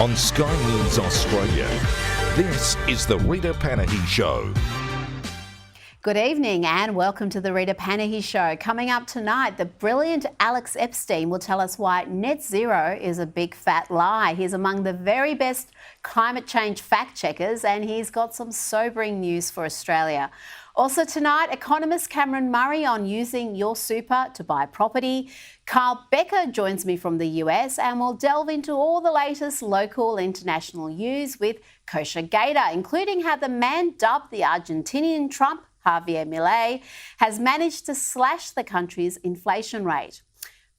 on Sky News Australia. This is the Rita Panahi Show. Good evening and welcome to the Rita Panahi Show. Coming up tonight, the brilliant Alex Epstein will tell us why net zero is a big fat lie. He's among the very best climate change fact checkers and he's got some sobering news for Australia. Also tonight, economist Cameron Murray on using your super to buy property. Carl Becker joins me from the US and we'll delve into all the latest local international news with Kosha Gada, including how the man dubbed the Argentinian Trump, Javier Milei, has managed to slash the country's inflation rate.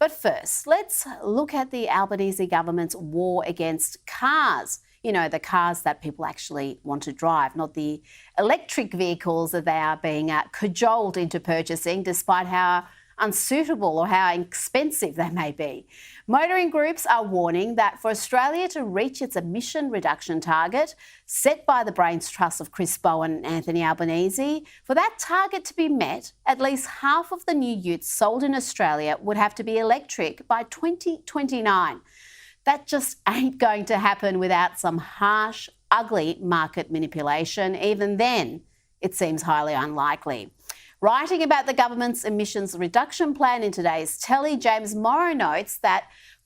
But first, let's look at the Albanese government's war against cars. You know, the cars that people actually want to drive, not the electric vehicles that they are being cajoled into purchasing, despite how unsuitable or how expensive they may be. Motoring groups are warning that for Australia to reach its emission reduction target set by the brains trust of Chris Bowen and Anthony Albanese, for that target to be met, at least half of the new utes sold in Australia would have to be electric by 2029. That just ain't going to happen without some harsh, ugly market manipulation. Even then, it seems highly unlikely. Writing about the government's emissions reduction plan in today's Telly, James Morrow notes that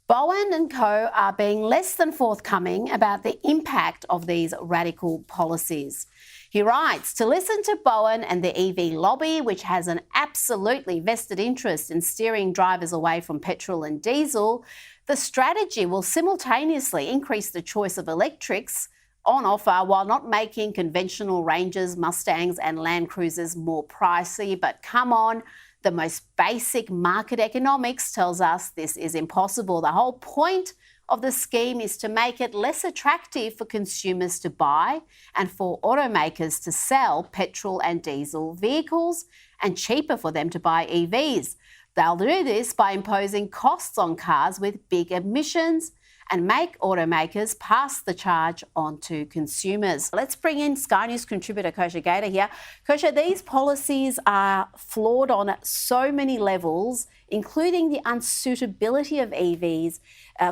Bowen and co are being less than forthcoming about the impact of these radical policies. He writes, to listen to Bowen and the EV lobby, which has an absolutely vested interest in steering drivers away from petrol and diesel, the strategy will simultaneously increase the choice of electrics on offer while not making conventional Rangers, Mustangs and Land Cruisers more pricey. But come on, the most basic market economics tells us this is impossible. The whole point of the scheme is to make it less attractive for consumers to buy and for automakers to sell petrol and diesel vehicles and cheaper for them to buy EVs. They'll do this by imposing costs on cars with big emissions and make automakers pass the charge on to consumers. Let's bring in Sky News contributor Kosha Gada here. Kosha, these policies are flawed on so many levels, including the unsuitability of EVs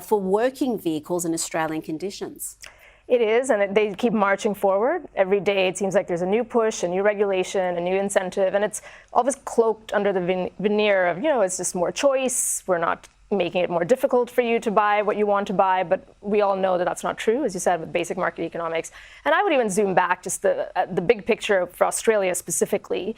for working vehicles in Australian conditions. It is, and they keep marching forward. Every day it seems like there's a new push, a new regulation, a new incentive, and it's always cloaked under the veneer of, it's just more choice. We're not making it more difficult for you to buy what you want to buy, but we all know that that's not true, as you said, with basic market economics. And I would even zoom back just the big picture for Australia specifically.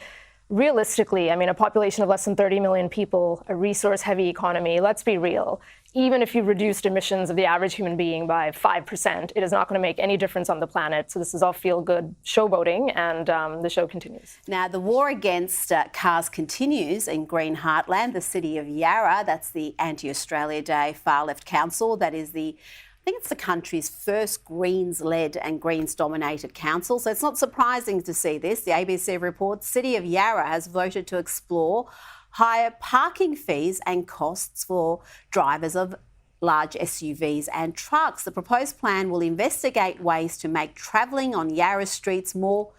Realistically, a population of less than 30 million people, a resource-heavy economy, let's be real. Even if you reduced emissions of the average human being by 5%, it is not going to make any difference on the planet. So this is all feel-good showboating, and the show continues. Now, the war against cars continues in Green Heartland, the city of Yarra. That's the Anti-Australia Day far-left council. That is I think it's the country's first Greens-led and Greens-dominated council. So it's not surprising to see this. The ABC reports City of Yarra has voted to explore higher parking fees and costs for drivers of large SUVs and trucks. The proposed plan will investigate ways to make travelling on Yarra streets more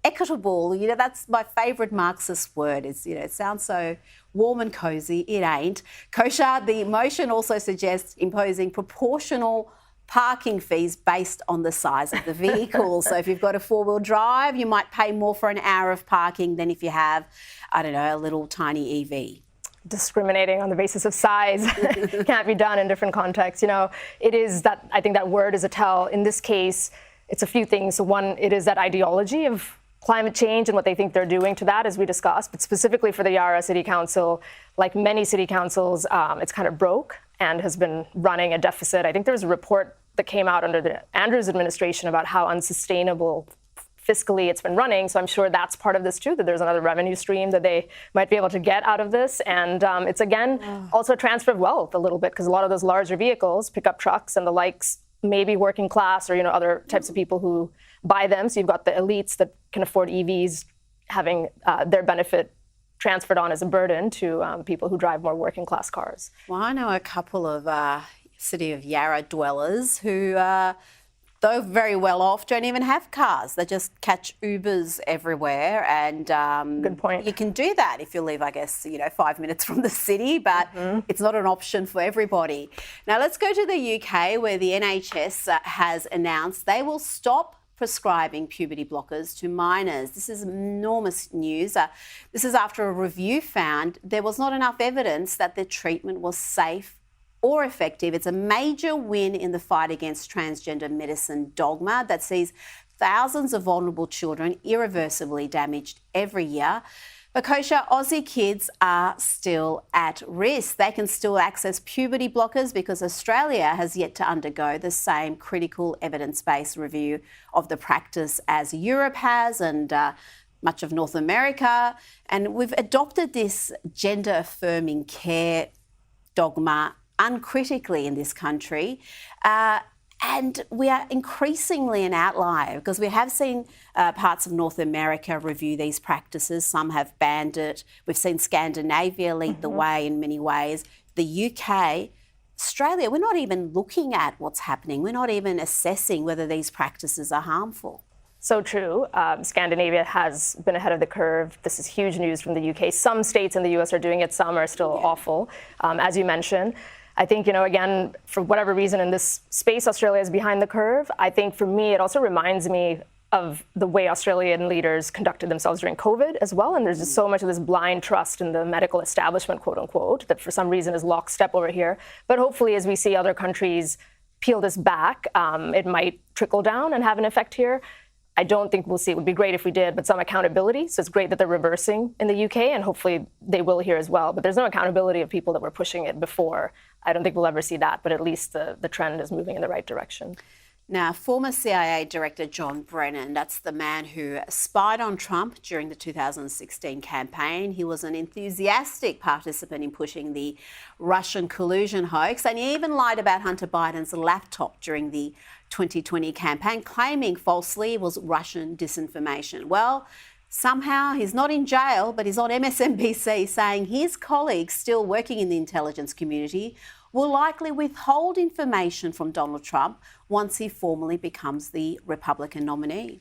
equitable. That's my favourite Marxist word. It sounds so warm and cosy. It ain't. Kosha, the motion also suggests imposing proportional parking fees based on the size of the vehicle. So if you've got a four-wheel drive, you might pay more for an hour of parking than if you have, a little tiny EV. Discriminating on the basis of size can't be done in different contexts. It is that, I think that word is a tell. In this case, it's a few things. So one, it is that ideology of climate change and what they think they're doing to that, as we discussed. But specifically for the Yarra City Council, like many city councils, it's kind of broke and has been running a deficit. I think there was a report that came out under the Andrews administration about how unsustainable fiscally it's been running. So I'm sure that's part of this too, that there's another revenue stream that they might be able to get out of this. And it's, again, also a transfer of wealth a little bit, because a lot of those larger vehicles, pickup trucks and the likes, maybe working class or, other types of people who buy them. So you've got the elites that can afford EVs having their benefit transferred on as a burden to people who drive more working class cars. Well, I know a couple of City of Yarra dwellers who though very well off, don't even have cars. They just catch Ubers everywhere. And Good point. You can do that if you live, I guess, 5 minutes from the city, but it's not an option for everybody. Now, let's go to the UK, where the NHS has announced they will stop prescribing puberty blockers to minors. This is enormous news. This is after a review found there was not enough evidence that the treatment was safe or effective. It's a major win in the fight against transgender medicine dogma that sees thousands of vulnerable children irreversibly damaged every year. But Kosha, Aussie kids are still at risk. They can still access puberty blockers because Australia has yet to undergo the same critical evidence-based review of the practice as Europe has and much of North America. And we've adopted this gender-affirming care dogma uncritically in this country. And we are increasingly an outlier because we have seen parts of North America review these practices. Some have banned it. We've seen Scandinavia lead the way in many ways. The UK, Australia, we're not even looking at what's happening. We're not even assessing whether these practices are harmful. So true. Scandinavia has been ahead of the curve. This is huge news from the UK. Some states in the US are doing it. Some are still awful, as you mentioned. I think, again, for whatever reason in this space, Australia is behind the curve. I think for me, it also reminds me of the way Australian leaders conducted themselves during COVID as well. And there's just so much of this blind trust in the medical establishment, quote unquote, that for some reason is lockstep over here. But hopefully, as we see other countries peel this back, it might trickle down and have an effect here. I don't think we'll see. It would be great if we did, but some accountability. So it's great that they're reversing in the UK, and hopefully they will here as well. But there's no accountability of people that were pushing it before. I don't think we'll ever see that, but at least the trend is moving in the right direction. Now, former CIA Director John Brennan, that's the man who spied on Trump during the 2016 campaign. He was an enthusiastic participant in pushing the Russian collusion hoax, and he even lied about Hunter Biden's laptop during the 2020 campaign, claiming falsely it was Russian disinformation. Well, somehow he's not in jail, but he's on MSNBC saying his colleagues still working in the intelligence community will likely withhold information from Donald Trump once he formally becomes the Republican nominee.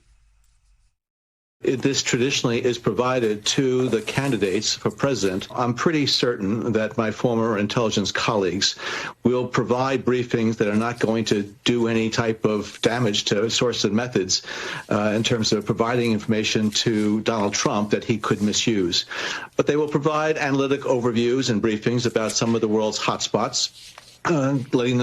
This traditionally is provided to the candidates for president. I'm pretty certain that my former intelligence colleagues will provide briefings that are not going to do any type of damage to sources and methods in terms of providing information to Donald Trump that he could misuse. But they will provide analytic overviews and briefings about some of the world's hotspots. Letting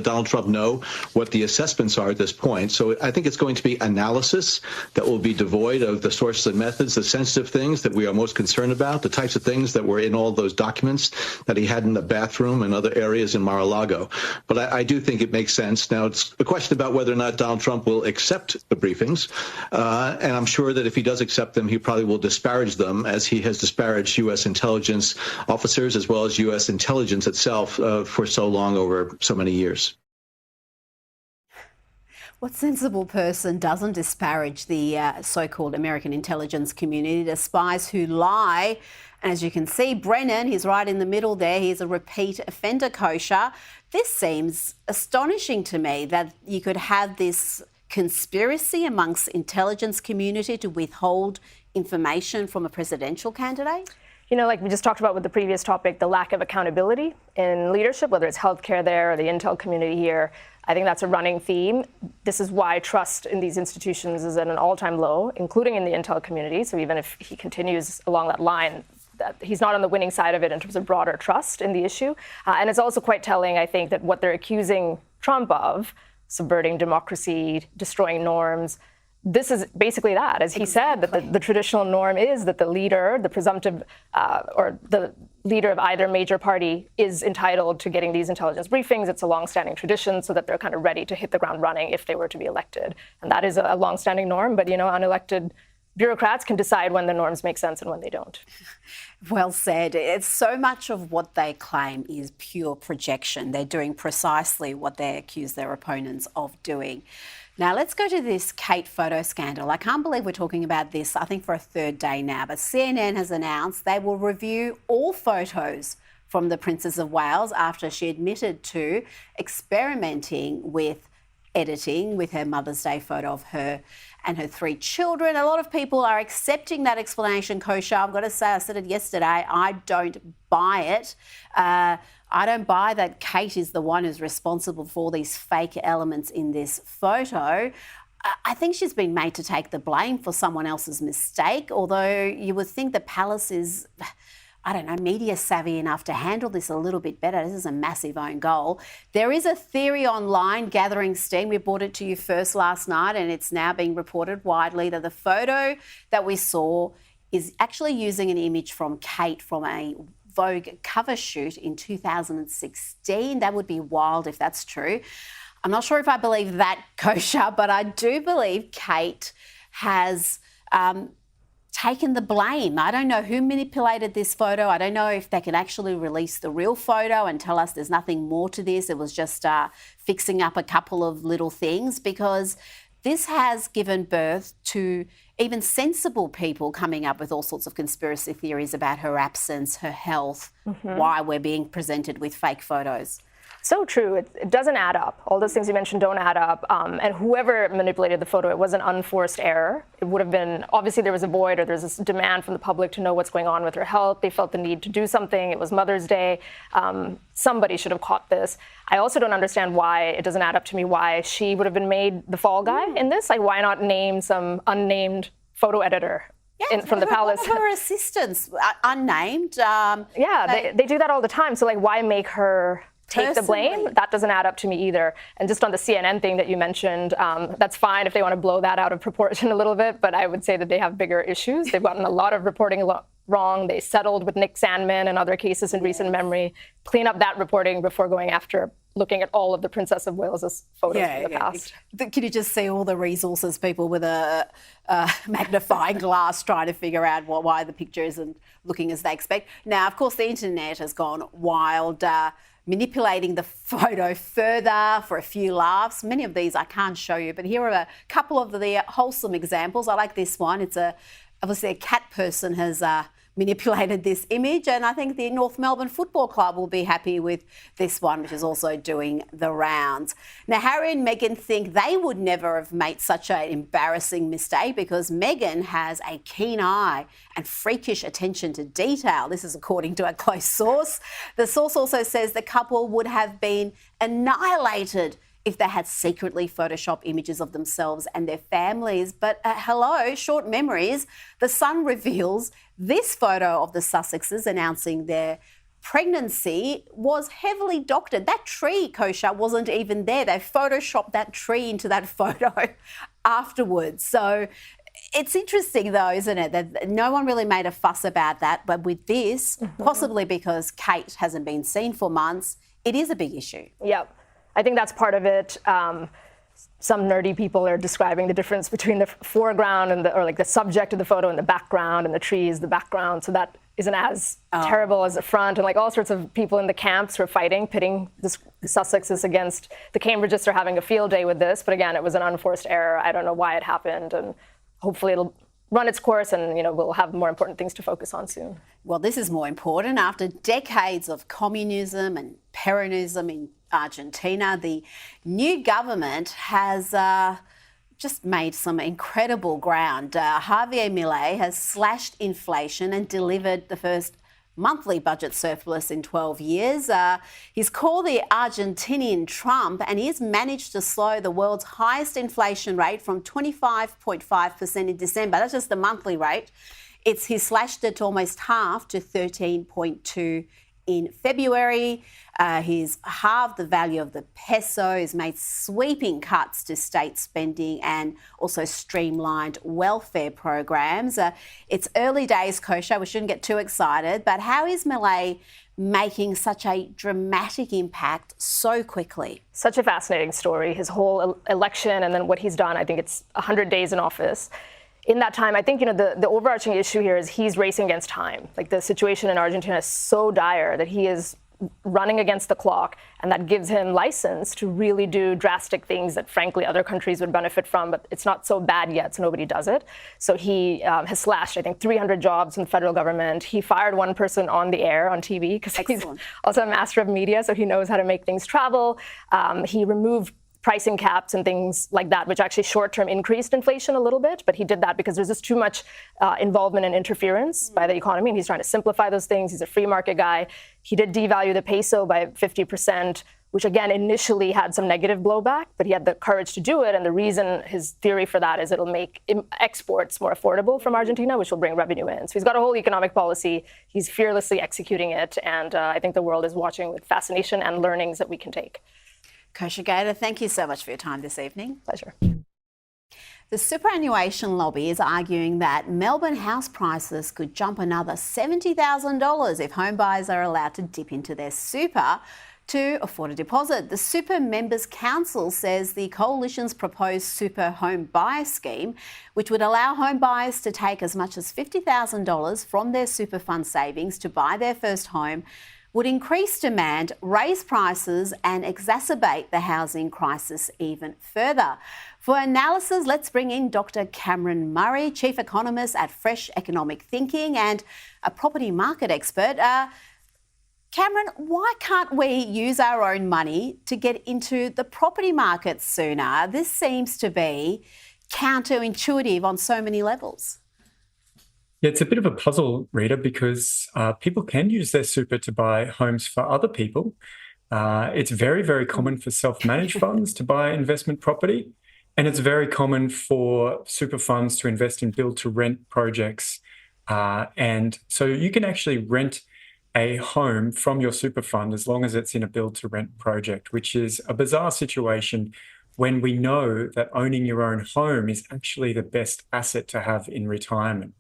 Donald Trump know what the assessments are at this point. So I think it's going to be analysis that will be devoid of the sources and methods, the sensitive things that we are most concerned about, the types of things that were in all those documents that he had in the bathroom and other areas in Mar-a-Lago. But I do think it makes sense. Now, it's a question about whether or not Donald Trump will accept the briefings. And I'm sure that if he does accept them, he probably will disparage them, as he has disparaged U.S. intelligence officers as well as U.S. intelligence itself for so long, over so many years. What sensible person doesn't disparage the so-called American intelligence community, the spies who lie? And as you can see, Brennan, he's right in the middle there. He's a repeat offender, Kosha. This seems astonishing to me that you could have this conspiracy amongst intelligence community to withhold information from a presidential candidate. Like we just talked about with the previous topic, the lack of accountability in leadership, whether it's healthcare there or the intel community here, I think that's a running theme. This is why trust in these institutions is at an all-time low, including in the intel community. So even if he continues along that line, that he's not on the winning side of it in terms of broader trust in the issue. And it's also quite telling, I think, that what they're accusing Trump of, subverting democracy, destroying norms, this is basically that. As he said, that the traditional norm is that the leader, the presumptive, or the leader of either major party is entitled to getting these intelligence briefings. It's a longstanding tradition so that they're kind of ready to hit the ground running if they were to be elected. And that is a longstanding norm, but, unelected bureaucrats can decide when the norms make sense and when they don't. Well said. It's so much of what they claim is pure projection. They're doing precisely what they accuse their opponents of doing. Now, let's go to this Kate photo scandal. I can't believe we're talking about this, I think, for a third day now. But CNN has announced they will review all photos from the Princess of Wales after she admitted to experimenting with editing with her Mother's Day photo of her and her 3 children. A lot of people are accepting that explanation, Kosha. I've got to say, I said it yesterday, I don't buy it. I don't buy that Kate is the one who's responsible for these fake elements in this photo. I think she's been made to take the blame for someone else's mistake, although you would think the palace is, I don't know, media savvy enough to handle this a little bit better. This is a massive own goal. There is a theory online gathering steam. We brought it to you first last night, and it's now being reported widely that the photo that we saw is actually using an image from Kate from a Vogue cover shoot in 2016. That would be wild if that's true. I'm not sure if I believe that, Kosha, but I do believe Kate has taken the blame. I don't know who manipulated this photo. I don't know if they can actually release the real photo and tell us there's nothing more to this. It was just fixing up a couple of little things, because this has given birth to even sensible people coming up with all sorts of conspiracy theories about her absence, her health, why we're being presented with fake photos. So true. It doesn't add up. All those things you mentioned don't add up. And whoever manipulated the photo, it was an unforced error. It would have been, obviously there was a void, or there's this demand from the public to know what's going on with her health. They felt the need to do something. It was Mother's Day. Somebody should have caught this. I also don't understand why, it doesn't add up to me, why she would have been made the fall guy in this. Like, why not name some unnamed photo editor from the palace? One of her assistants, unnamed. They do that all the time. So, like, why make her take the blame? That doesn't add up to me either. And just on the CNN thing that you mentioned, that's fine if they want to blow that out of proportion a little bit, but I would say that they have bigger issues. They've gotten a lot of reporting wrong. They settled with Nick Sandman and other cases in recent memory. Clean up that reporting before going after looking at all of the Princess of Wales' photos from the past. Can you just see all the resources, people with a magnifying glass trying to figure out why the picture isn't looking as they expect? Now, of course, the internet has gone wild, manipulating the photo further for a few laughs. Many of these I can't show you, but here are a couple of the wholesome examples. I like this one. It's obviously a cat person has manipulated this image, and I think the North Melbourne Football Club will be happy with this one, which is also doing the rounds. Now, Harry and Meghan think they would never have made such an embarrassing mistake, because Meghan has a keen eye and freakish attention to detail. This is according to a close source. The source also says the couple would have been annihilated if they had secretly photoshopped images of themselves and their families. But hello, short memories. The Sun reveals this photo of the Sussexes announcing their pregnancy was heavily doctored. That tree, Kosha, wasn't even there. They photoshopped that tree into that photo afterwards. So it's interesting, though, isn't it, that no one really made a fuss about that. But with this, possibly because Kate hasn't been seen for months, it is a big issue. Yep. I think that's part of it. Some nerdy people are describing the difference between the foreground and the subject of the photo and the background, and the trees, the background. So that isn't as terrible as the front, and like all sorts of people in the camps who are fighting, pitting the Sussexes against the Cambridges are having a field day with this. But again, it was an unforced error. I don't know why it happened, and hopefully it'll run its course, and we'll have more important things to focus on soon. Well, this is more important. After decades of communism and Peronism in Argentina, the new government has just made some incredible ground. Javier Milei has slashed inflation and delivered the first monthly budget surplus in 12 years. He's called the Argentinian Trump, and he's managed to slow the world's highest inflation rate from 25.5% in December. That's just the monthly rate. He slashed it almost half to 13.2% in February. He's halved the value of the peso. He's made sweeping cuts to state spending and also streamlined welfare programs. It's early days, Kosha. We shouldn't get too excited. But how is Milei making such a dramatic impact so quickly? Such a fascinating story. His whole election and then what he's done. I think it's 100 days in office. In that time, I think, the overarching issue here is he's racing against time. Like, the situation in Argentina is so dire that he is running against the clock, and that gives him license to really do drastic things that, frankly, other countries would benefit from, but it's not so bad yet, so nobody does it. So he has slashed, I think, 300 jobs in the federal government. He fired one person on the air, on TV, because he's also a master of media, so he knows how to make things travel. He removed pricing caps and things like that, which actually short-term increased inflation a little bit. But he did that because there's just too much involvement and interference by the economy, and he's trying to simplify those things. He's a free market guy. He did devalue the peso by 50%, which again initially had some negative blowback, but he had the courage to do it. And the reason, his theory for that is it'll make exports more affordable from Argentina, which will bring revenue in. So he's got a whole economic policy. He's fearlessly executing it. And I think the world is watching with fascination and learnings that we can take. Kosha Gada, thank you so much for your time this evening. Pleasure. The superannuation lobby is arguing that Melbourne house prices could jump another $70,000 if home buyers are allowed to dip into their super to afford a deposit. The Super Members Council says the coalition's proposed super home buyer scheme, which would allow home buyers to take as much as $50,000 from their super fund savings to buy their first home, would increase demand, raise prices and exacerbate the housing crisis even further. For analysis, let's bring in Dr. Cameron Murray, Chief Economist at Fresh Economic Thinking and a property market expert. Cameron, why can't we use our own money to get into the property market sooner? This seems to be counterintuitive on so many levels. Yeah, it's a bit of a puzzle, Rita, because people can use their super to buy homes for other people. It's very, very common for self-managed funds to buy investment property, and it's very common for super funds to invest in build-to-rent projects. And so you can actually rent a home from your super fund as long as it's in a build-to-rent project, which is a bizarre situation when we know that owning your own home is actually the best asset to have in retirement.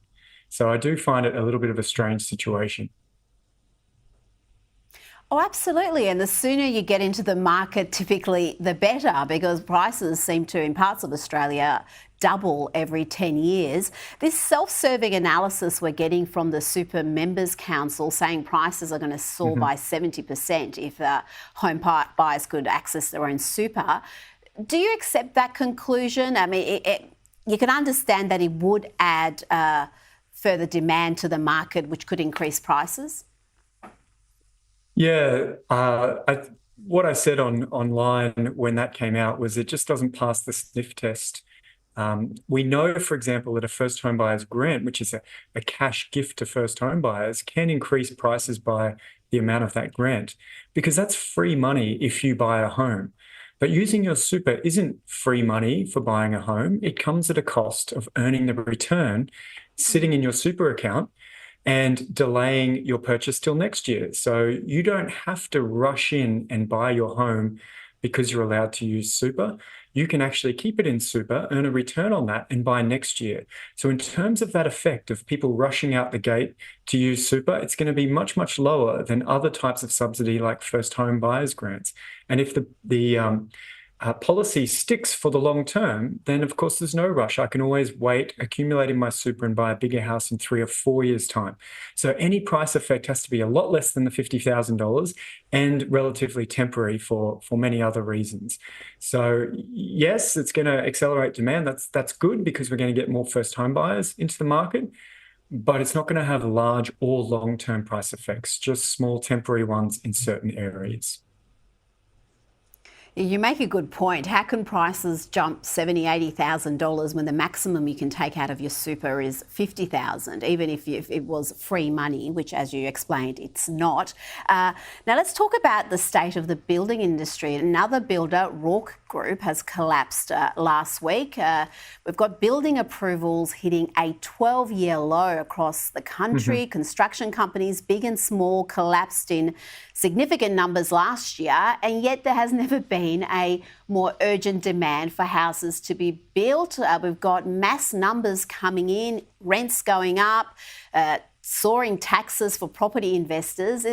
So I do find it a little bit of a strange situation. Oh, absolutely. And the sooner you get into the market, typically the better, because prices seem to, in parts of Australia, double every 10 years. This self-serving analysis we're getting from the Super Members Council saying prices are going to soar by 70% if home buyers could access their own super. Do you accept that conclusion? I mean, you can understand that it would add further demand to the market, which could increase prices? Yeah, what I said online when that came out was it just doesn't pass the sniff test. We know, for example, that a first home buyer's grant, which is a cash gift to first home buyers, can increase prices by the amount of that grant, because that's free money if you buy a home. But using your super isn't free money for buying a home. It comes at a cost of earning the return, sitting in your super account, and delaying your purchase till next year. So you don't have to rush in and buy your home because you're allowed to use super. You can actually keep it in super, earn a return on that, and buy next year. So in terms of that effect of people rushing out the gate to use super, it's going to be much, much lower than other types of subsidy like first home buyers grants. And if the policy sticks for the long term, then of course there's no rush. I can always wait, accumulating my super and buy a bigger house in 3 or 4 years' time. So any price effect has to be a lot less than the $50,000 and relatively temporary for many other reasons. So yes, it's going to accelerate demand. That's good because we're going to get more first home buyers into the market, but it's not going to have large or long-term price effects, just small temporary ones in certain areas. You make a good point. How can prices jump $70,000, $80,000 when the maximum you can take out of your super is $50,000, even if it was free money, which, as you explained, it's not. Now, let's talk about the state of the building industry. Another builder, Rourke Group, has collapsed last week. We've got building approvals hitting a 12-year low across the country. Construction companies, big and small, collapsed in significant numbers last year, and yet there has never been a more urgent demand for houses to be built. We've got mass numbers coming in, rents going up, soaring taxes for property investors.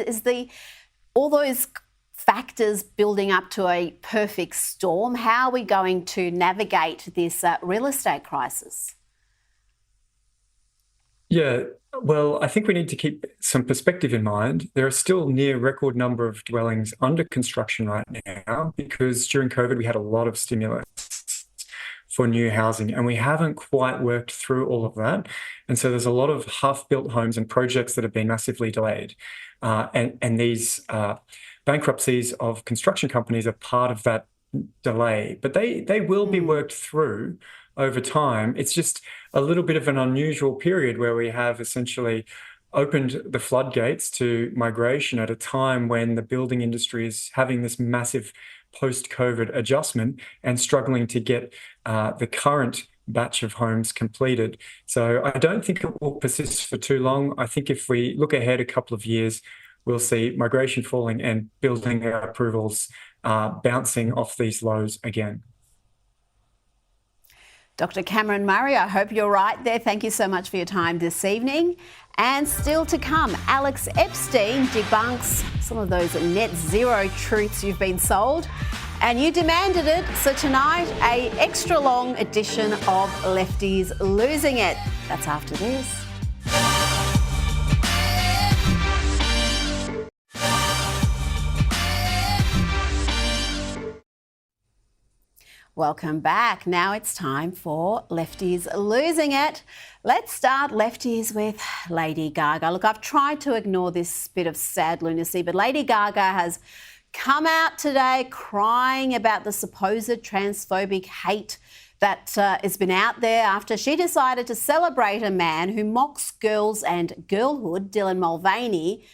All those factors building up to a perfect storm? How are we going to navigate this real estate crisis? Yeah, well, I think we need to keep some perspective in mind. There are still near record number of dwellings under construction right now because during COVID we had a lot of stimulus for new housing and we haven't quite worked through all of that. And so there's a lot of half-built homes and projects that have been massively delayed. And these bankruptcies of construction companies are part of that delay, but they will be worked through over time. It's just a little bit of an unusual period where we have essentially opened the floodgates to migration at a time when the building industry is having this massive post-COVID adjustment and struggling to get the current batch of homes completed. So I don't think it will persist for too long. I think if we look ahead a couple of years, we'll see migration falling and building approvals bouncing off these lows again. Dr. Cameron Murray, I hope you're right there. Thank you so much for your time this evening. And still to come, Alex Epstein debunks some of those net zero truths you've been sold. And you demanded it, so tonight, an extra long edition of Lefties Losing It. That's after this. Welcome back. Now it's time for Lefties Losing It. Let's start, Lefties, with Lady Gaga. Look, I've tried to ignore this bit of sad lunacy, but Lady Gaga has come out today crying about the supposed transphobic hate that has been out there after she decided to celebrate a man who mocks girls and girlhood, Dylan Mulvaney.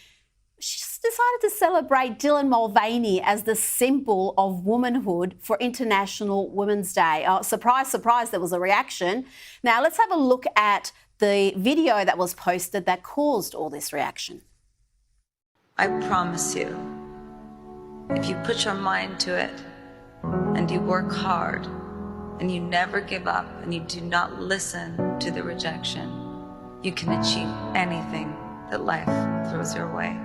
She decided to celebrate Dylan Mulvaney as the symbol of womanhood for International Women's Day. Oh, surprise, surprise, there was a reaction. Now, let's have a look at the video that was posted that caused all this reaction. I promise you, if you put your mind to it and you work hard and you never give up and you do not listen to the rejection, you can achieve anything that life throws your way.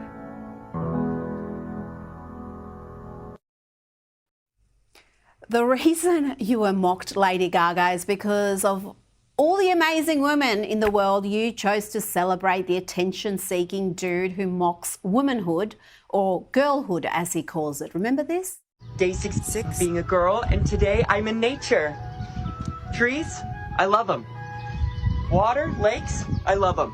The reason you were mocked, Lady Gaga, is because of all the amazing women in the world. You chose to celebrate the attention-seeking dude who mocks womanhood, or girlhood as he calls it. Remember this? Day 66, being a girl, and today I'm in nature. Trees, I love them. Water, lakes, I love them.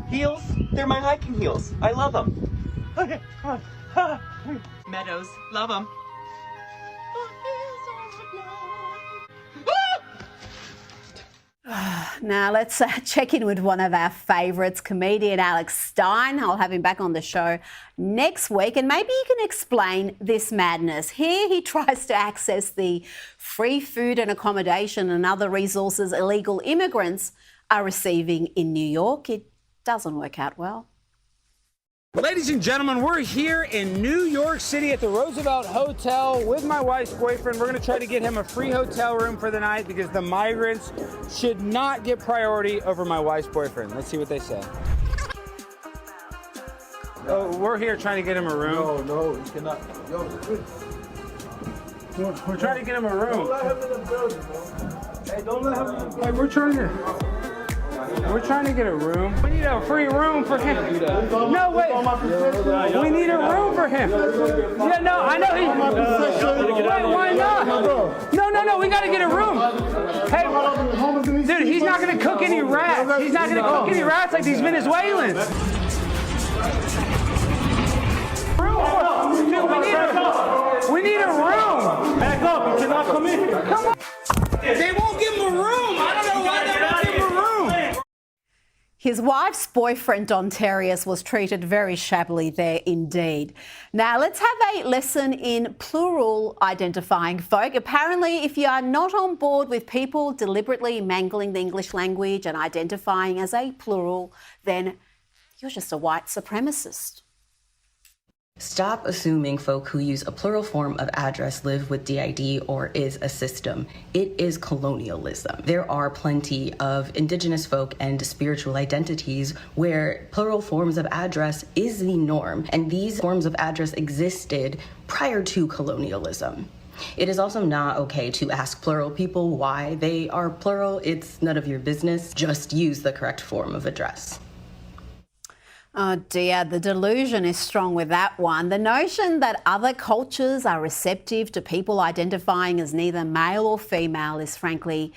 Heels, they're my hiking heels. I love them. Okay, come on. Meadows, love them. Now let's check in with one of our favourites, comedian Alex Stein. I'll have him back on the show next week, and maybe you can explain this madness. Here he tries to access the free food and accommodation and other resources illegal immigrants are receiving in New York. It doesn't work out well. Ladies and gentlemen, we're here in New York City at the Roosevelt Hotel with my wife's boyfriend. We're going to try to get him a free hotel room for the night because the migrants should not get priority over my wife's boyfriend. Let's see what they say. Oh, we're here trying to get him a room. No, you cannot. Yo, We're trying to get him a room. don't let him in the building, bro. Hey, don't let him in the building. Hey, we're trying to get a room. We need a free room for him. No, wait. We need a room for him. Yeah, no, I know he. Wait, why not? No, we got to get a room. Hey, dude, he's not going to cook any rats. He's not going to cook any rats like these Venezuelans. Dude, we need a room. Back up, you cannot come in. Come on. They won't give him a room. I don't know why they won't give him a room. His wife's boyfriend, Don Terrius, was treated very shabbily there indeed. Now, let's have a lesson in plural identifying folk. Apparently, if you are not on board with people deliberately mangling the English language and identifying as a plural, then you're just a white supremacist. Stop assuming folk who use a plural form of address live with DID or is a system. It is colonialism. There are plenty of indigenous folk and spiritual identities where plural forms of address is the norm, and these forms of address existed prior to colonialism. It is also not okay to ask plural people why they are plural. It's none of your business. Just use the correct form of address. Oh dear, the delusion is strong with that one. The notion that other cultures are receptive to people identifying as neither male or female is frankly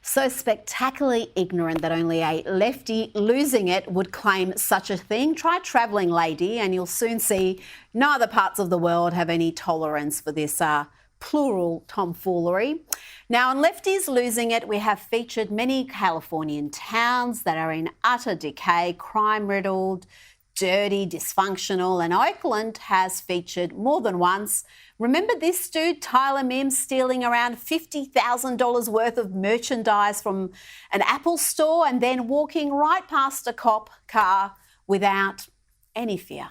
so spectacularly ignorant that only a lefty losing it would claim such a thing. Try travelling, lady, and you'll soon see no other parts of the world have any tolerance for this plural tomfoolery. Now, on Lefties Losing It, we have featured many Californian towns that are in utter decay, crime-riddled, dirty, dysfunctional, and Oakland has featured more than once. Remember this dude, Tyler Mims, stealing around $50,000 worth of merchandise from an Apple store and then walking right past a cop car without any fear.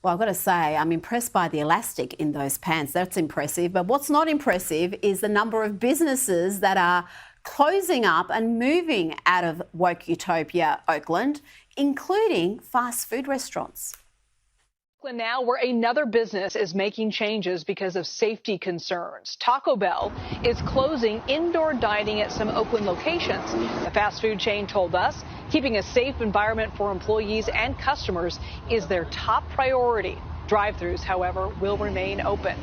Well, I've got to say, I'm impressed by the elastic in those pants. That's impressive. But what's not impressive is the number of businesses that are closing up and moving out of woke utopia Oakland, including fast food restaurants. Now, where another business is making changes because of safety concerns. Taco Bell is closing indoor dining at some Oakland locations. The fast food chain told us keeping a safe environment for employees and customers is their top priority. Drive-thrus, however, will remain open.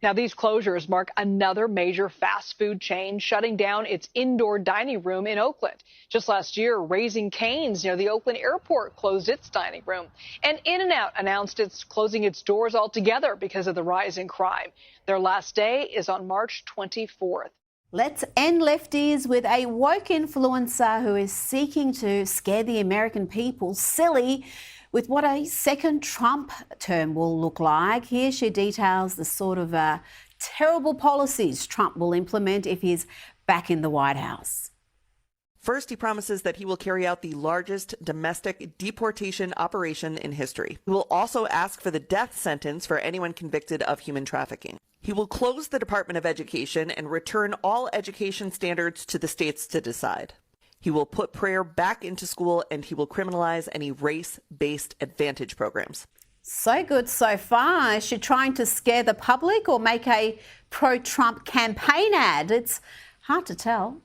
Now, these closures mark another major fast food chain shutting down its indoor dining room in Oakland. Just last year, Raising Cane's near the Oakland airport closed its dining room. And In-N-Out announced it's closing its doors altogether because of the rise in crime. Their last day is on March 24th. Let's end Lefties with a woke influencer who is seeking to scare the American people silly with what a second Trump term will look like. Here she details the sort of terrible policies Trump will implement if he's back in the White House. First, he promises that he will carry out the largest domestic deportation operation in history. He will also ask for the death sentence for anyone convicted of human trafficking. He will close the Department of Education and return all education standards to the states to decide. He will put prayer back into school, and he will criminalize any race-based advantage programs. So good so far. Is she trying to scare the public or make a pro-Trump campaign ad? It's hard to tell.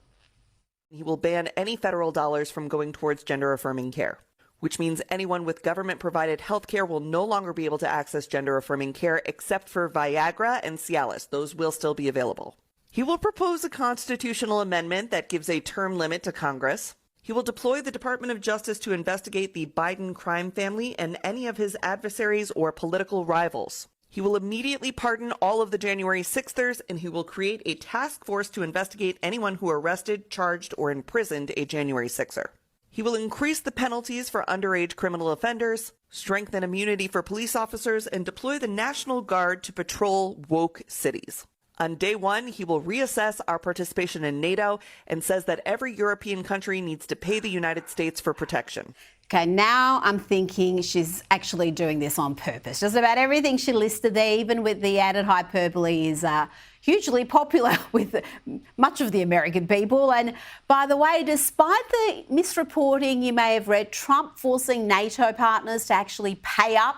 He will ban any federal dollars from going towards gender-affirming care, which means anyone with government-provided health care will no longer be able to access gender-affirming care except for Viagra and Cialis. Those will still be available. He will propose a constitutional amendment that gives a term limit to Congress. He will deploy the Department of Justice to investigate the Biden crime family and any of his adversaries or political rivals. He will immediately pardon all of the January 6thers, and he will create a task force to investigate anyone who arrested, charged, or imprisoned a January 6er. He will increase the penalties for underage criminal offenders, strengthen immunity for police officers, and deploy the National Guard to patrol woke cities. On day one, he will reassess our participation in NATO and says that every European country needs to pay the United States for protection. Okay, now I'm thinking she's actually doing this on purpose. Just about everything she listed there, even with the added hyperbole, is hugely popular with much of the American people. And by the way, despite the misreporting you may have read, Trump forcing NATO partners to actually pay up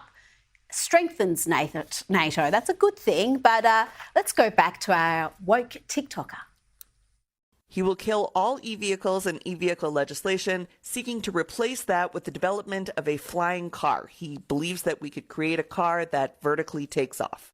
strengthens NATO. That's a good thing, but let's go back to our woke TikToker. He will kill all e-vehicles and e-vehicle legislation, seeking to replace that with the development of a flying car. He believes that we could create a car that vertically takes off.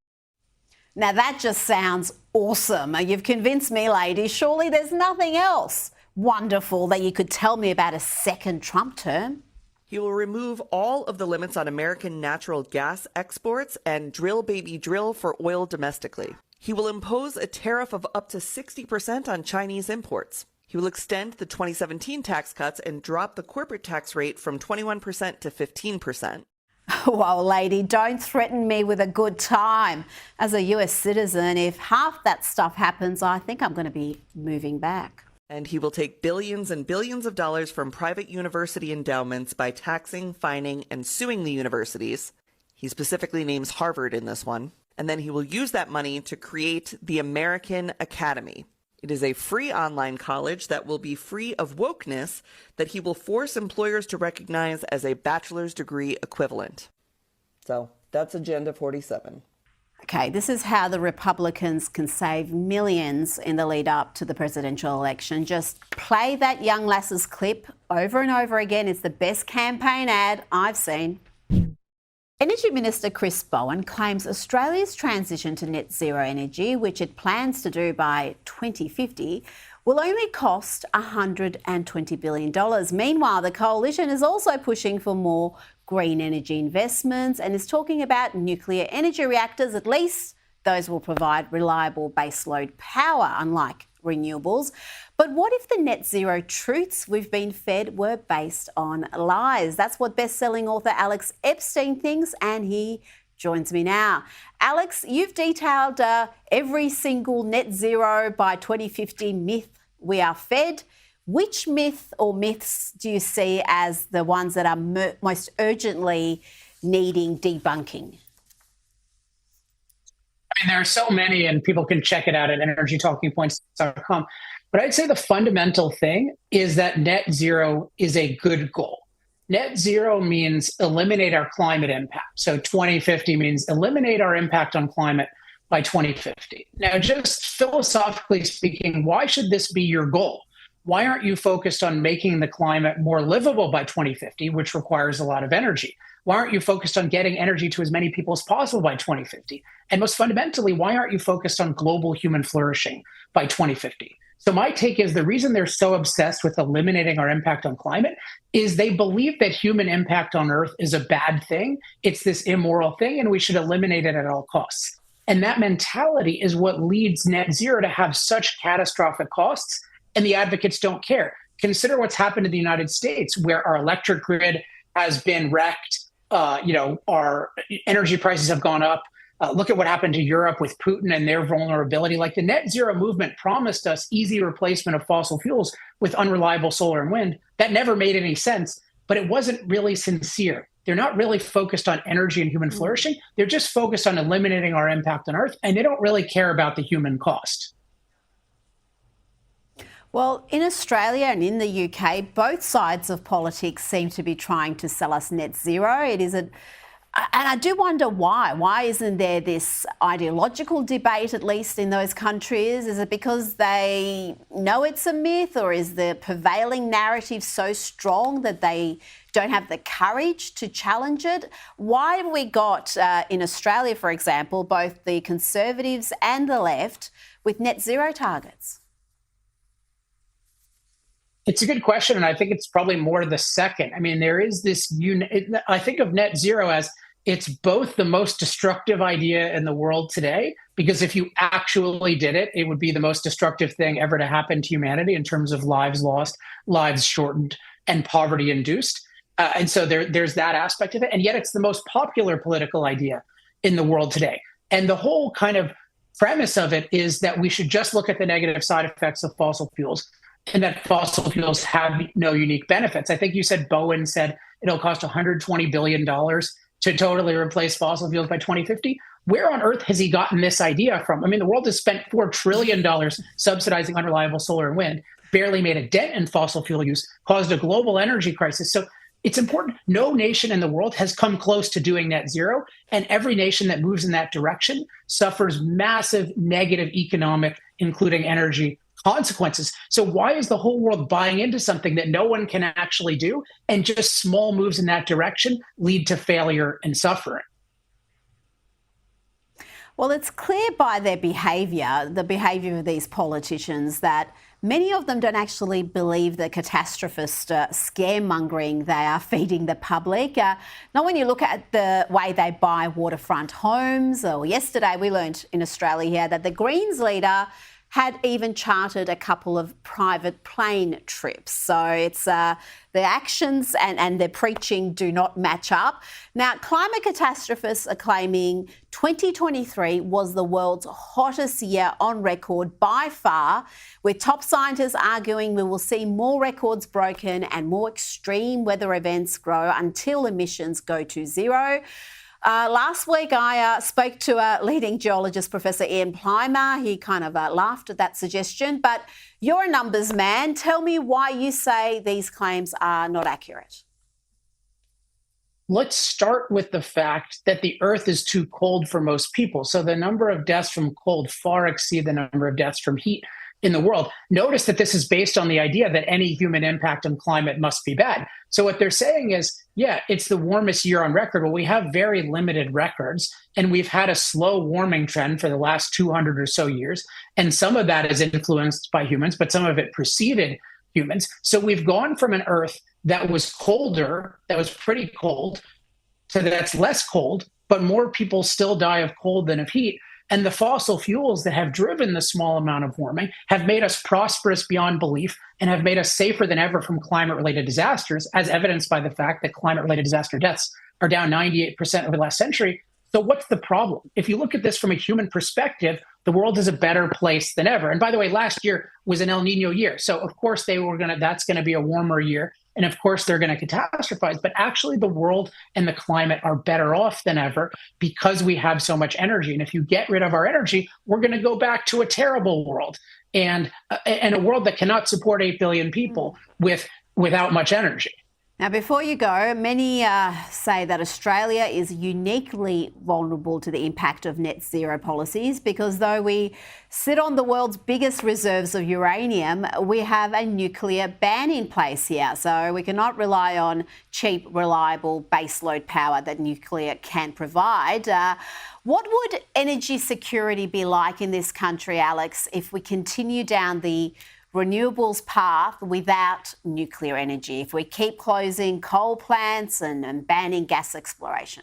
Now that just sounds awesome. You've convinced me, ladies. Surely there's nothing else wonderful that you could tell me about a second Trump term. He will remove all of the limits on American natural gas exports and drill baby drill for oil domestically. He will impose a tariff of up to 60% on Chinese imports. He will extend the 2017 tax cuts and drop the corporate tax rate from 21% to 15%. Well, lady, don't threaten me with a good time. As a US citizen, if half that stuff happens, I think I'm going to be moving back. And he will take billions and billions of dollars from private university endowments by taxing, fining, and suing the universities. He specifically names Harvard in this one. And then he will use that money to create the American Academy. It is a free online college that will be free of wokeness that he will force employers to recognize as a bachelor's degree equivalent. So That's Agenda 47. Okay, this is how the Republicans can save millions in the lead up to the presidential election. Just play that young lass's clip over and over again. It's the best campaign ad I've seen. Energy Minister Chris Bowen claims Australia's transition to net zero energy, which it plans to do by 2050, will only cost $120 billion. Meanwhile, the coalition is also pushing for more green energy investments and is talking about nuclear energy reactors. At least those will provide reliable baseload power, unlike renewables. But what if the net zero truths we've been fed were based on lies? That's what best-selling author Alex Epstein thinks, and he joins me now. Alex, you've detailed every single net zero by 2050 myth we are fed. Which myth or myths do you see as the ones that are most urgently needing debunking? I mean, there are so many, and people can check it out at energytalkingpoints.com. But I'd say the fundamental thing is that net zero is a good goal. Net zero means eliminate our climate impact. So 2050 means eliminate our impact on climate by 2050. Now, just philosophically speaking, why should this be your goal? Why aren't you focused on making the climate more livable by 2050, which requires a lot of energy? Why aren't you focused on getting energy to as many people as possible by 2050? And most fundamentally, why aren't you focused on global human flourishing by 2050? So my take is the reason they're so obsessed with eliminating our impact on climate is they believe that human impact on Earth is a bad thing. It's this immoral thing, and we should eliminate it at all costs. And that mentality is what leads net zero to have such catastrophic costs, and the advocates don't care. Consider what's happened in the United States, where our electric grid has been wrecked. Our energy prices have gone up. Look at what happened to Europe with Putin and their vulnerability. Like, the net zero movement promised us easy replacement of fossil fuels with unreliable solar and wind. That never made any sense, but it wasn't really sincere. They're not really focused on energy and human flourishing. They're just focused on eliminating our impact on Earth, and they don't really care about the human cost. Well, in Australia and in the UK, both sides of politics seem to be trying to sell us net zero. And I do wonder why. Why isn't there this ideological debate, at least in those countries? Is it because they know it's a myth, or is the prevailing narrative so strong that they don't have the courage to challenge it? Why have we got, in Australia, for example, both the Conservatives and the left with net zero targets? It's a good question, and I think it's probably more the second. I mean, there is this, I think of net zero as it's both the most destructive idea in the world today, because if you actually did it, it would be the most destructive thing ever to happen to humanity in terms of lives lost, lives shortened, and poverty induced. And so there's that aspect of it. And yet it's the most popular political idea in the world today. And the whole kind of premise of it is that we should just look at the negative side effects of fossil fuels, and that fossil fuels have no unique benefits. I think you said Bowen said it'll cost $120 billion to totally replace fossil fuels by 2050. Where on earth has he gotten this idea from? I mean, the world has spent $4 trillion subsidizing unreliable solar and wind, barely made a dent in fossil fuel use, caused a global energy crisis. So it's important. No nation in the world has come close to doing net zero, and every nation that moves in that direction suffers massive negative economic, including energy, consequences. So why is the whole world buying into something that no one can actually do? And just small moves in that direction lead to failure and suffering. Well, it's clear by their behaviour, the behaviour of these politicians, that many of them don't actually believe the catastrophist scaremongering they are feeding the public. Not when you look at the way they buy waterfront homes. Or yesterday we learnt in Australia here that the Greens leader had even chartered a couple of private plane trips. So it's the actions and their preaching do not match up. Now, climate catastrophists are claiming 2023 was the world's hottest year on record by far, with top scientists arguing we will see more records broken and more extreme weather events grow until emissions go to zero. Last week, I spoke to a leading geologist, Professor Ian Plimer. He kind of laughed at that suggestion. But you're a numbers man. Tell me why you say these claims are not accurate. let's start with the fact that the Earth is too cold for most people. So the number of deaths from cold far exceed the number of deaths from heat in the world. Notice that this is based on the idea that any human impact on climate must be bad. So what they're saying is, yeah, it's the warmest year on record. Well, we have very limited records, and we've had a slow warming trend for the last 200 or so years. And some of that is influenced by humans, but some of it preceded humans. So we've gone from an Earth that was colder, that was pretty cold, to that's less cold, but more people still die of cold than of heat. And the fossil fuels that have driven the small amount of warming have made us prosperous beyond belief and have made us safer than ever from climate-related disasters, as evidenced by the fact that climate-related disaster deaths are down 98% over the last century. So what's the problem? If you look at this from a human perspective, the world is a better place than ever. And by the way, last year was an El Nino year. So of course that's going to be a warmer year. And of course they're going to catastrophize, but actually the world and the climate are better off than ever because we have so much energy. And if you get rid of our energy, we're going to go back to a terrible world and a world that cannot support 8 billion people without much energy. Now, before you go, many say that Australia is uniquely vulnerable to the impact of net zero policies because though we sit on the world's biggest reserves of uranium, we have a nuclear ban in place here. So we cannot rely on cheap, reliable baseload power that nuclear can provide. What would energy security be like in this country, Alex, if we continue down the renewables path without nuclear energy, if we keep closing coal plants and banning gas exploration?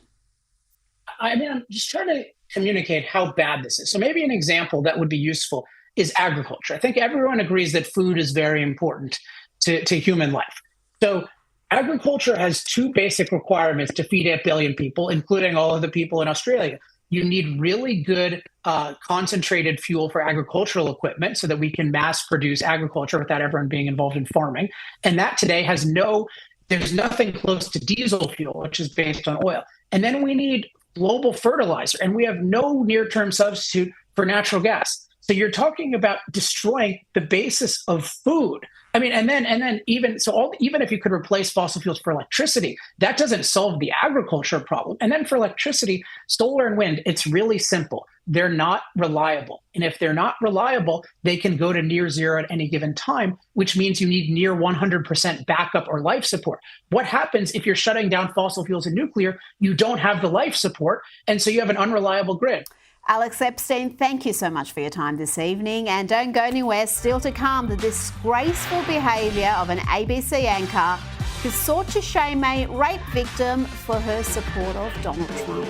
I mean, I'm just trying to communicate how bad this is. So maybe an example that would be useful is agriculture. I think everyone agrees that food is very important to human life. So agriculture has two basic requirements to feed 8 billion people, including all of the people in Australia. You need really good concentrated fuel for agricultural equipment so that we can mass produce agriculture without everyone being involved in farming. And that today there's nothing close to diesel fuel, which is based on oil. And then we need global fertilizer, and we have no near-term substitute for natural gas. So you're talking about destroying the basis of food. I mean, and then even if you could replace fossil fuels for electricity, that doesn't solve the agriculture problem. And then for electricity, solar and wind, it's really simple. They're not reliable. And if they're not reliable, they can go to near zero at any given time, which means you need near 100% backup or life support. What happens if you're shutting down fossil fuels and nuclear? You don't have the life support, and so you have an unreliable grid. Alex Epstein, thank you so much for your time this evening. And don't go anywhere. Still to come, the disgraceful behaviour of an ABC anchor who sought to shame a rape victim for her support of Donald Trump.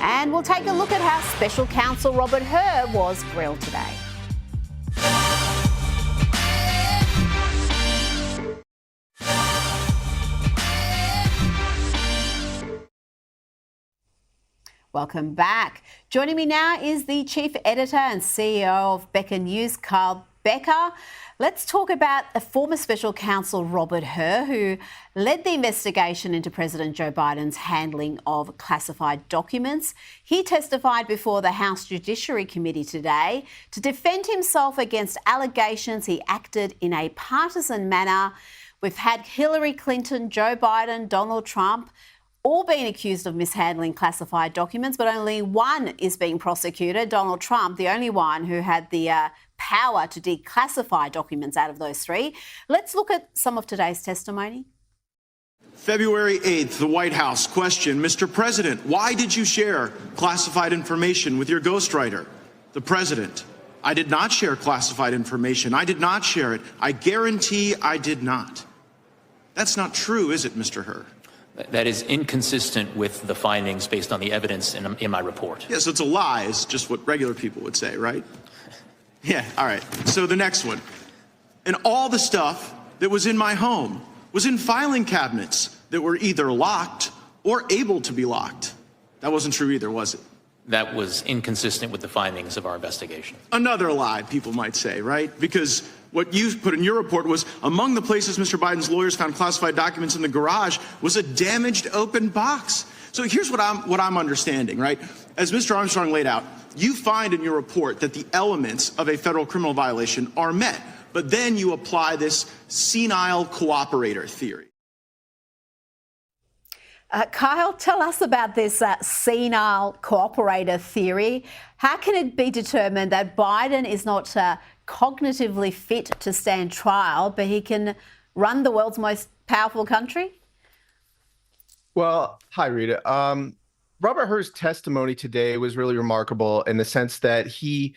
And we'll take a look at how Special Counsel Robert Hur was grilled today. Welcome back. Joining me now is the Chief Editor and CEO of Becker News, Carl Becker. Let's talk about the former Special Counsel Robert Hur, who led the investigation into President Joe Biden's handling of classified documents. He testified before the House Judiciary Committee today to defend himself against allegations he acted in a partisan manner. We've had Hillary Clinton, Joe Biden, Donald Trump all being accused of mishandling classified documents, but only one is being prosecuted, Donald Trump, the only one who had the power to declassify documents out of those three. Let's look at some of today's testimony. February 8th, the White House question, Mr. President, why did you share classified information with your ghostwriter? The President, I did not share classified information. I did not share it. I guarantee I did not. That's not true, is it, Mr. Hur? That is inconsistent with the findings based on the evidence in my report. Yes, it's a lie. It's just what regular people would say, right? Yeah, all right. So the next one. And all the stuff that was in my home was in filing cabinets that were either locked or able to be locked. That wasn't true either, was it? That was inconsistent with the findings of our investigation. Another lie, people might say, right? Because what you put in your report was among the places Mr. Biden's lawyers found classified documents in the garage was a damaged open box. So here's what I'm understanding, right? As Mr. Armstrong laid out, you find in your report that the elements of a federal criminal violation are met, but then you apply this senile cooperator theory. Kyle, tell us about this senile cooperator theory. How can it be determined that Biden is not cognitively fit to stand trial, but he can run the world's most powerful country? Well, hi, Rita. Robert Hur's testimony today was really remarkable in the sense that he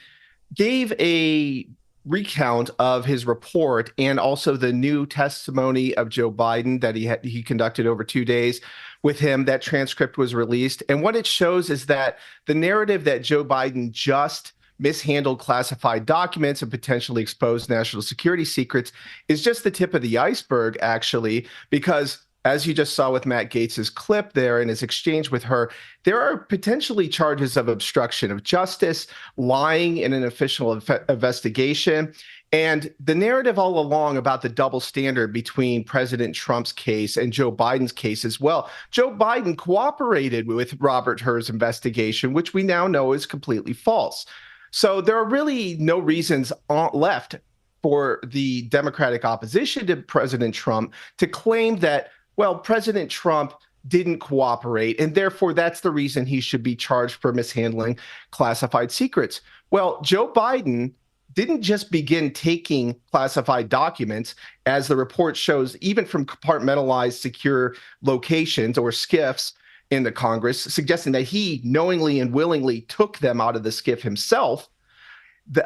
gave a recount of his report and also the new testimony of Joe Biden that he conducted over 2 days with him. That transcript was released. And what it shows is that the narrative that Joe Biden just mishandled classified documents and potentially exposed national security secrets is just the tip of the iceberg, actually, because as you just saw with Matt Gaetz's clip there in his exchange with her, there are potentially charges of obstruction of justice, lying in an official investigation, and the narrative all along about the double standard between President Trump's case and Joe Biden's case as well. Joe Biden cooperated with Robert Hur's investigation, which we now know is completely false. So there are really no reasons left for the Democratic opposition to President Trump to claim that, well, President Trump didn't cooperate, and therefore that's the reason he should be charged for mishandling classified secrets. Well, Joe Biden didn't just begin taking classified documents, as the report shows, even from compartmentalized secure locations or SCIFs in the Congress, suggesting that he knowingly and willingly took them out of the SCIF himself.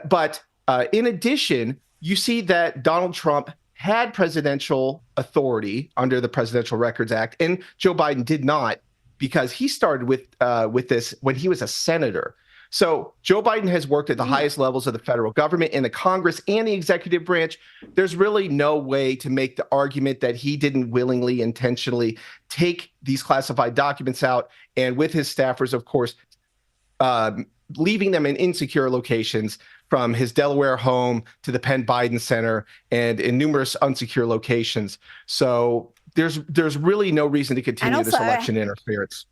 But in addition, you see that Donald Trump had presidential authority under the Presidential Records Act, and Joe Biden did not, because he started with this when he was a senator. So Joe Biden has worked at the highest levels of the federal government, in the Congress and the executive branch. There's really no way to make the argument that he didn't willingly, intentionally take these classified documents out, and with his staffers, of course, leaving them in insecure locations, from his Delaware home to the Penn Biden Center and in numerous unsecure locations. So there's really no reason to continue this election interference.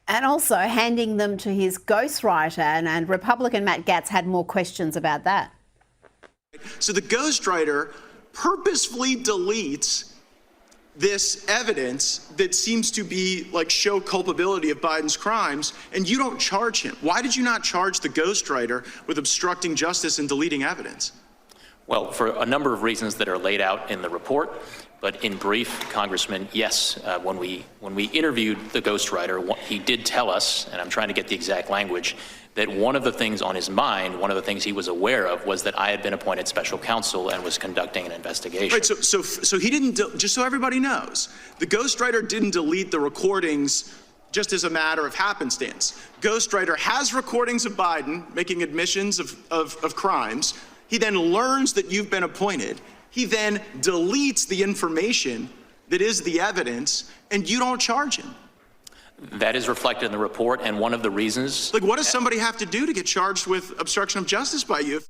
And also handing them to his ghostwriter, and Republican Matt Gaetz had more questions about that. So the ghostwriter purposefully deletes this evidence that seems to be like show culpability of Biden's crimes, and you don't charge him. Why did you not charge the ghostwriter with obstructing justice and deleting evidence? Well, for a number of reasons that are laid out in the report. But in brief, Congressman, yes, when we interviewed the ghostwriter, he did tell us, and I'm trying to get the exact language, that one of the things on his mind, one of the things he was aware of, was that I had been appointed special counsel and was conducting an investigation. Right. So he didn't. Just so everybody knows, the ghostwriter didn't delete the recordings just as a matter of happenstance. Ghostwriter has recordings of Biden making admissions of crimes. He then learns that you've been appointed. He then deletes the information that is the evidence, and you don't charge him. That is reflected in the report, and one of the reasons... Like, what does somebody have to do to get charged with obstruction of justice by you?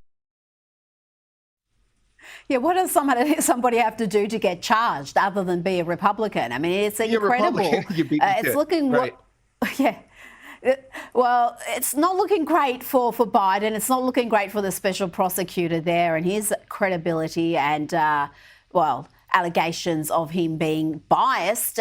Yeah, what does somebody have to do to get charged other than be a Republican? I mean, it's incredible. It's looking... Right. Yeah. Well, it's not looking great for Biden. It's not looking great for the special prosecutor there and his credibility and, allegations of him being biased.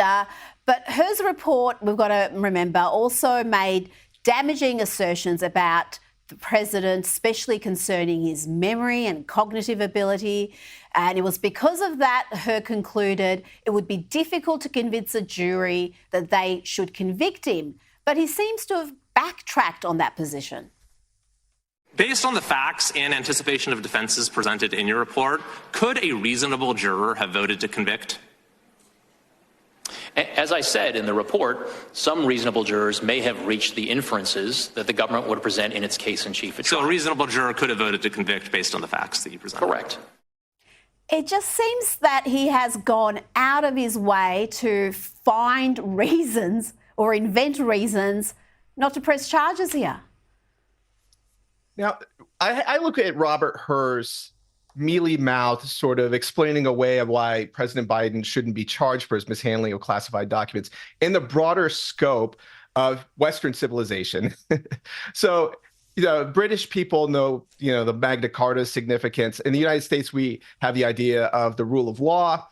But Hur's report, we've got to remember, also made damaging assertions about the president, especially concerning his memory and cognitive ability. And it was because of that, Hur concluded it would be difficult to convince a jury that they should convict him. But he seems to have backtracked on that position. Based on the facts and anticipation of defenses presented in your report, could a reasonable juror have voted to convict? As I said in the report, some reasonable jurors may have reached the inferences that the government would present in its case in chief at trial. So a reasonable juror could have voted to convict based on the facts that you presented? Correct. It just seems that he has gone out of his way to find reasons or invent reasons not to press charges here. Now, I look at Robert Hur's mealy mouth sort of explaining away of why President Biden shouldn't be charged for his mishandling of classified documents in the broader scope of Western civilization. So, British people know, the Magna Carta's significance. In the United States, we have the idea of the rule of law,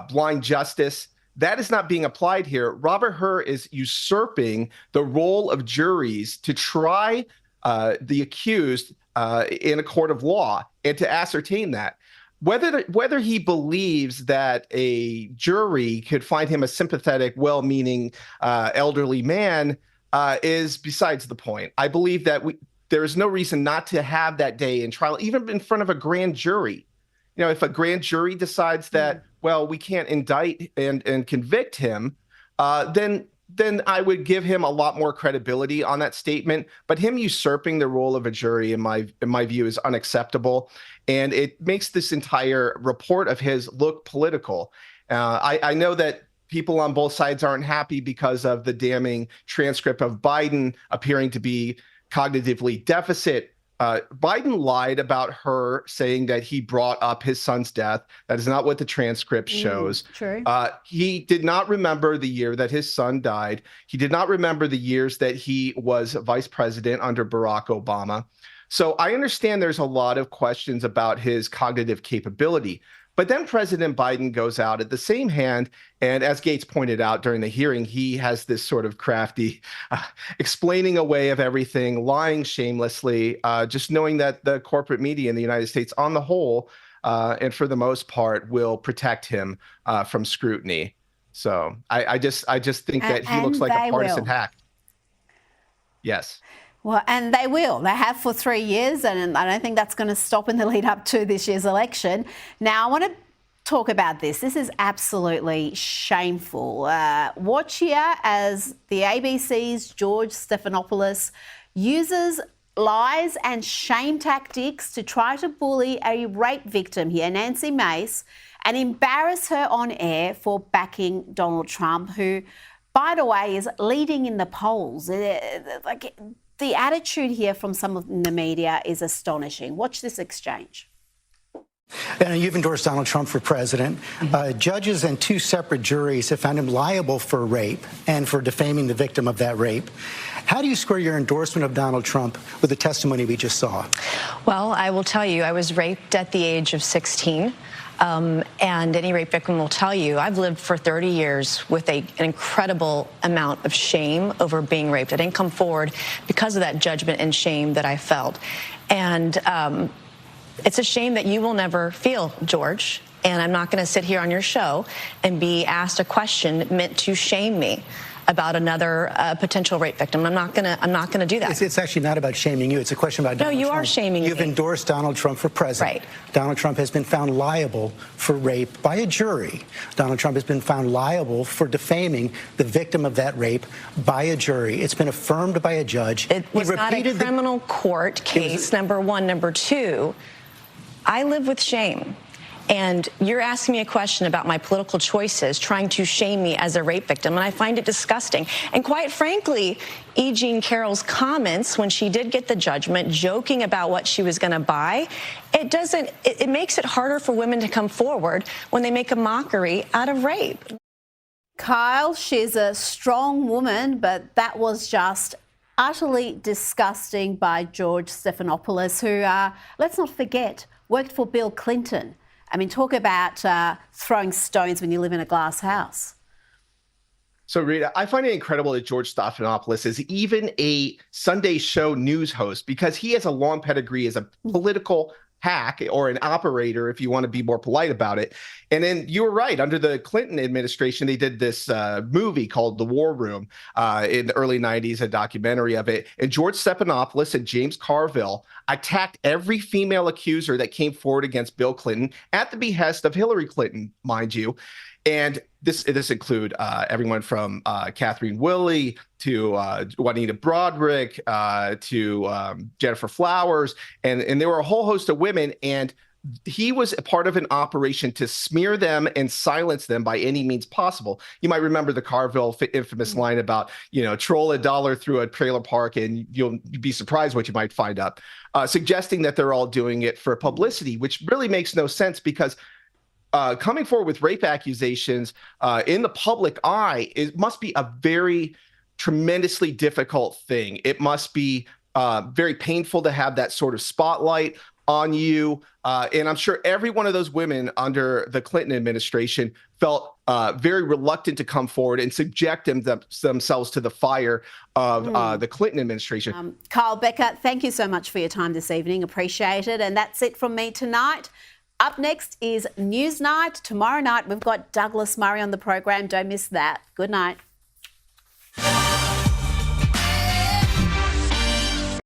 blind justice. That is not being applied here. Robert Hur is usurping the role of juries to try the accused in a court of law and to ascertain that. Whether he believes that a jury could find him a sympathetic, well-meaning elderly man is besides the point. I believe that there is no reason not to have that day in trial, even in front of a grand jury. If a grand jury decides that, well, we can't indict and convict him, then I would give him a lot more credibility on that statement. But him usurping the role of a jury, in my view, is unacceptable, and it makes this entire report of his look political. I know that people on both sides aren't happy because of the damning transcript of Biden appearing to be cognitively deficit. Biden lied about her saying that he brought up his son's death. That is not what the transcript shows. True. He did not remember the year that his son died. He did not remember the years that he was vice president under Barack Obama. So I understand there's a lot of questions about his cognitive capability. But then President Biden goes out at the same hand, and as Gates pointed out during the hearing, he has this sort of crafty explaining away of everything, lying shamelessly, just knowing that the corporate media in the United States on the whole, and for the most part, will protect him from scrutiny. So I just think that he looks like a partisan hack. Yes. Well, and they will. They have for 3 years, and I don't think that's going to stop in the lead up to this year's election. Now, I want to talk about this. This is absolutely shameful. Watch here as the ABC's George Stephanopoulos uses lies and shame tactics to try to bully a rape victim here, Nancy Mace, and embarrass her on air for backing Donald Trump, who, by the way, is leading in the polls. The attitude here from some of the media is astonishing. Watch this exchange. And you've endorsed Donald Trump for president. Judges and 2 separate juries have found him liable for rape and for defaming the victim of that rape. How do you square your endorsement of Donald Trump with the testimony we just saw? Well, I will tell you, I was raped at the age of 16. And any rape victim will tell you, I've lived for 30 years with an incredible amount of shame over being raped. I didn't come forward because of that judgment and shame that I felt. And it's a shame that you will never feel, George. And I'm not going to sit here on your show and be asked a question meant to shame me about another potential rape victim. I'm not gonna do that. It's actually not about shaming you. It's a question about Donald Trump. No, you are shaming me. You've endorsed Donald Trump for president. Right. Donald Trump has been found liable for rape by a jury. Donald Trump has been found liable for defaming the victim of that rape by a jury. It's been affirmed by a judge. It was not a criminal court case, number one. Number two, I live with shame. And you're asking me a question about my political choices, trying to shame me as a rape victim, and I find it disgusting. And quite frankly, E. Jean Carroll's comments when she did get the judgment, joking about what she was going to buy, it makes it harder for women to come forward when they make a mockery out of rape. Kyle, she's a strong woman, but that was just utterly disgusting by George Stephanopoulos, who, let's not forget, worked for Bill Clinton. I mean, talk about throwing stones when you live in a glass house. So, Rita, I find it incredible that George Stephanopoulos is even a Sunday show news host, because he has a long pedigree as a political hack, or an operator, if you want to be more polite about it. And then you were right. Under the Clinton administration, they did this movie called The War Room in the early 90s, a documentary of it. And George Stephanopoulos and James Carville attacked every female accuser that came forward against Bill Clinton at the behest of Hillary Clinton, mind you. And this include everyone from Catherine Willey to Juanita Broderick to Jennifer Flowers, and there were a whole host of women. And he was a part of an operation to smear them and silence them by any means possible. You might remember the Carville infamous line about, troll a dollar through a trailer park and you'll be surprised what you might find up, suggesting that they're all doing it for publicity, which really makes no sense, because coming forward with rape accusations in the public eye, it must be a very tremendously difficult thing. It must be very painful to have that sort of spotlight. on you. And I'm sure every one of those women under the Clinton administration felt very reluctant to come forward and subject themselves to the fire of the Clinton administration. Kyle Becker, thank you so much for your time this evening. Appreciate it. And that's it from me tonight. Up next is Newsnight. Tomorrow night, we've got Douglas Murray on the program. Don't miss that. Good night.